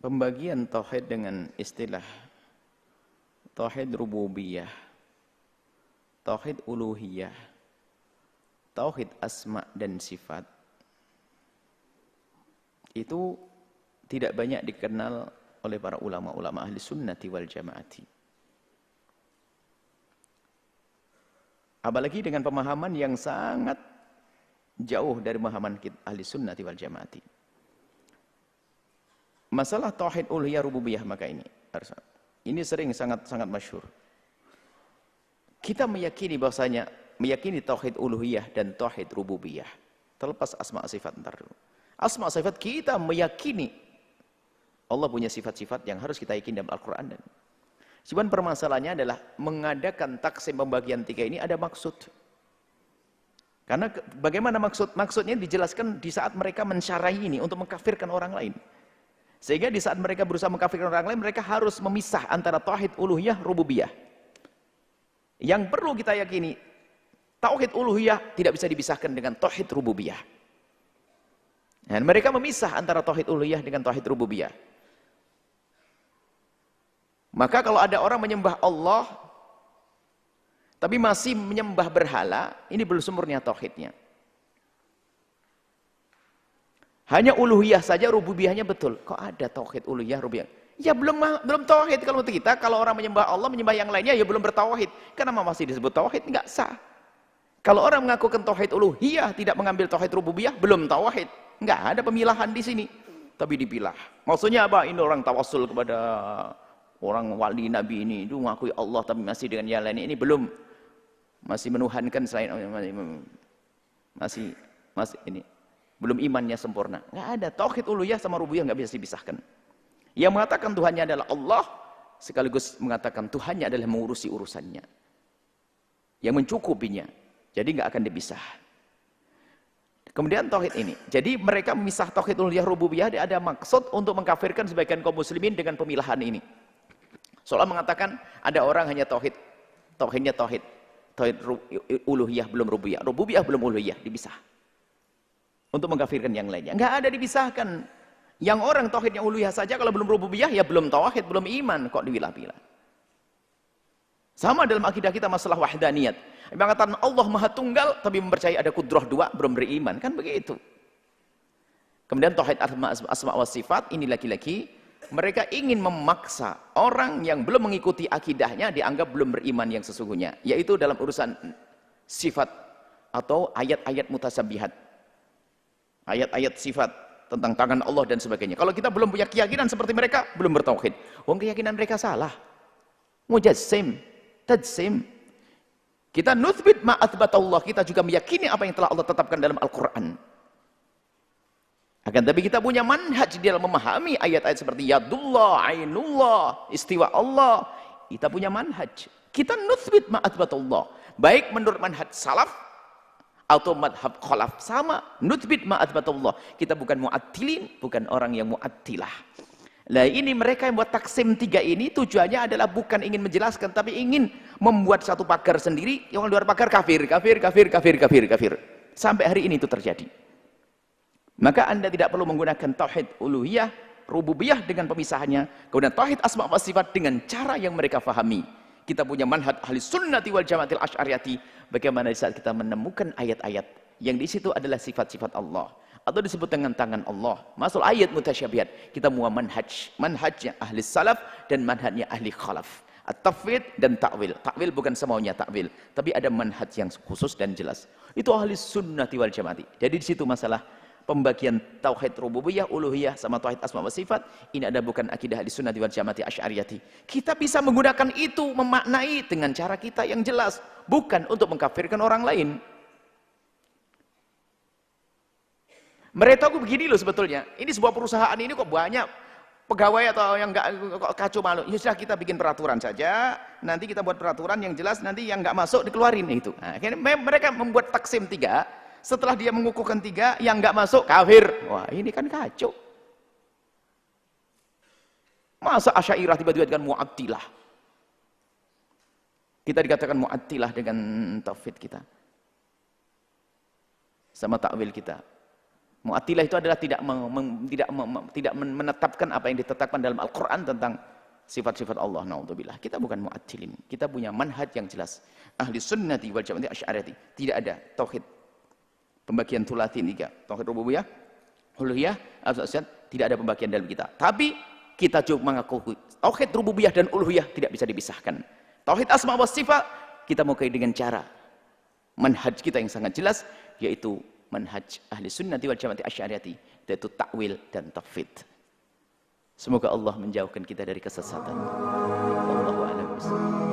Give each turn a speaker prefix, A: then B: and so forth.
A: Pembagian tauhid dengan istilah tauhid rububiyah, tauhid uluhiyah, tauhid asma dan sifat itu tidak banyak dikenal oleh para ulama-ulama ahli sunnati wal jamaati. Apalagi dengan pemahaman yang sangat jauh dari pemahaman ahli sunnati wal jamaati. Masalah tauhid uluhiyah rububiyah maka ini sering sangat masyhur. Kita meyakini bahwasanya meyakini tauhid uluhiyah dan tauhid rububiyah. Terlepas asma sifat ntar dulu. Asma sifat kita meyakini Allah punya sifat-sifat yang harus kita yakini dalam Al-Qur'an. Cuman permasalahannya adalah mengadakan taksim pembagian tiga ini ada maksud. Karena bagaimana maksudnya dijelaskan di saat mereka mensyarahi ini untuk mengkafirkan orang lain. Sehingga di saat mereka berusaha mengkafirkan orang lain, mereka harus memisah antara tauhid uluhiyah rububiyah. Yang perlu kita yakini, tauhid uluhiyah tidak bisa dipisahkan dengan tauhid rububiyah. Dan mereka memisah antara tauhid uluhiyah dengan tauhid rububiyah. Maka kalau ada orang menyembah Allah tapi masih menyembah berhala, ini belum sempurna tauhidnya. Hanya uluhiyah saja, rububiyahnya betul. Kok ada tauhid uluhiyah rububiyah? Ya belum tauhid kalau kita. Kalau orang menyembah Allah, menyembah yang lainnya ya belum bertauhid. Kenapa masih disebut tauhid? Enggak sah. Kalau orang mengakukan tauhid uluhiyah tidak mengambil tauhid rububiyah, belum tauhid. Enggak ada pemilahan di sini. Tapi dipilah. Maksudnya apa? Ini orang tawasul kepada orang wali nabi ini, itu mengakui Allah tapi masih dengan yang lain ini belum, masih menuhankan selain masih ini belum imannya sempurna. Nggak ada. Tauhid uluhiyah sama rububiyah nggak bisa dipisahkan. Yang mengatakan Tuhannya adalah Allah sekaligus mengatakan Tuhannya adalah mengurusi urusannya, yang mencukupinya. Jadi nggak akan dipisah. Kemudian tauhid ini. Jadi mereka memisah tauhid uluhiyah rububiyah ada maksud untuk mengkafirkan sebagian kaum muslimin dengan pemilahan ini. Soalnya mengatakan ada orang hanya tauhidnya tauhid uluhiyah belum rububiyah, rububiyah belum uluhiyah, dipisah. Untuk mengkafirkan yang lainnya. Enggak ada dipisahkan. Yang orang tauhidnya uluhiyah saja kalau belum rububiyah ya belum tauhid, belum iman, kok dipilah-pilah. Sama dalam akidah kita masalah wahdaniyat. Mengatakan Allah Maha Tunggal tapi mempercayai ada kudrah dua, belum beriman, kan begitu. Kemudian tauhid asma wa sifat ini laki-laki mereka ingin memaksa orang yang belum mengikuti akidahnya dianggap belum beriman yang sesungguhnya, yaitu dalam urusan sifat atau ayat-ayat mutasyabihat. Ayat-ayat sifat tentang tangan Allah dan sebagainya. Kalau kita belum punya keyakinan seperti mereka, belum bertauhid. Wong keyakinan mereka salah. Mujassim, tajsim. Kita nuthbit ma athbatallah, kita juga meyakini apa yang telah Allah tetapkan dalam Al-Qur'an. Akan tapi kita punya manhaj di dalam memahami ayat-ayat seperti yadullah, ainullah, istiwa Allah. Kita punya manhaj. Kita nuthbit ma athbatallah. Baik menurut manhaj salaf atau madhab khalaf, sama nuthbit ma'adbatullah. Kita bukan mu'attilin, bukan orang yang mu'attilah. Nah ini mereka yang buat taksim tiga ini tujuannya adalah bukan ingin menjelaskan, tapi ingin membuat satu pagar sendiri, yang luar pagar kafir. Sampai hari ini itu terjadi. Maka Anda tidak perlu menggunakan tauhid uluhiyah rububiyah dengan pemisahannya, kemudian tauhid asma wa sifat dengan cara yang mereka fahami. Kita punya manhaj ahli sunnati wal jamaatil asy'ariyati. Bagaimana di saat kita menemukan ayat-ayat yang di situ adalah sifat-sifat Allah atau disebut dengan tangan Allah, masuk ayat mutasyabihat, kita mua manhajnya ahli salaf dan manhajnya ahli khalaf. At-tafwid dan ta'wil. Ta'wil bukan semaunya ta'wil, tapi ada manhaj yang khusus dan jelas. Itu ahli sunnati wal jamaati. Jadi di situ masalah pembagian tauhid rububiyah, uluhiyah sama tauhid asma wa sifat ini ada bukan akidah ahli sunnati wal jamaati asy'ariyati. Kita bisa menggunakan itu memaknai dengan cara kita yang jelas, bukan untuk mengkafirkan orang lain. Mereka tuh begini loh sebetulnya. Ini sebuah perusahaan ini kok banyak pegawai atau yang enggak kacau malu. Ya sudah kita bikin peraturan saja. Nanti kita buat peraturan yang jelas, nanti yang enggak masuk dikeluarin itu. Nah, mereka membuat taksim tiga. Setelah dia mengukuhkan tiga, yang enggak masuk kafir. Wah, ini kan kacau. Masa Asy'ariyah tiba-tiba dengan Mu'attilah? Kita dikatakan Mu'attilah dengan tauhid kita. Sama takwil kita. Mu'attilah itu adalah tidak menetapkan apa yang ditetapkan dalam Al-Quran tentang sifat-sifat Allah. Naudzubillah. Kita bukan mu'attilin. Kita punya manhaj yang jelas. Ahli sunnati wal jamaati asy'ariyati. Tidak ada tauhid. Pembagian thulathi 3. Tauhid rububiyah, uluhiyah, asal tidak ada pembagian dalam kita. Tapi kita juga mengakui tauhid rububiyah dan uluhiyah tidak bisa dipisahkan. Tauhid asma wa sifat kita mau dengan cara manhaj kita yang sangat jelas, yaitu manhaj ahli sunnati wal jamaati asy'ariyati, yaitu takwil dan tafwid. Semoga Allah menjauhkan kita dari kesesatan. Wallahu a'lam bishawab.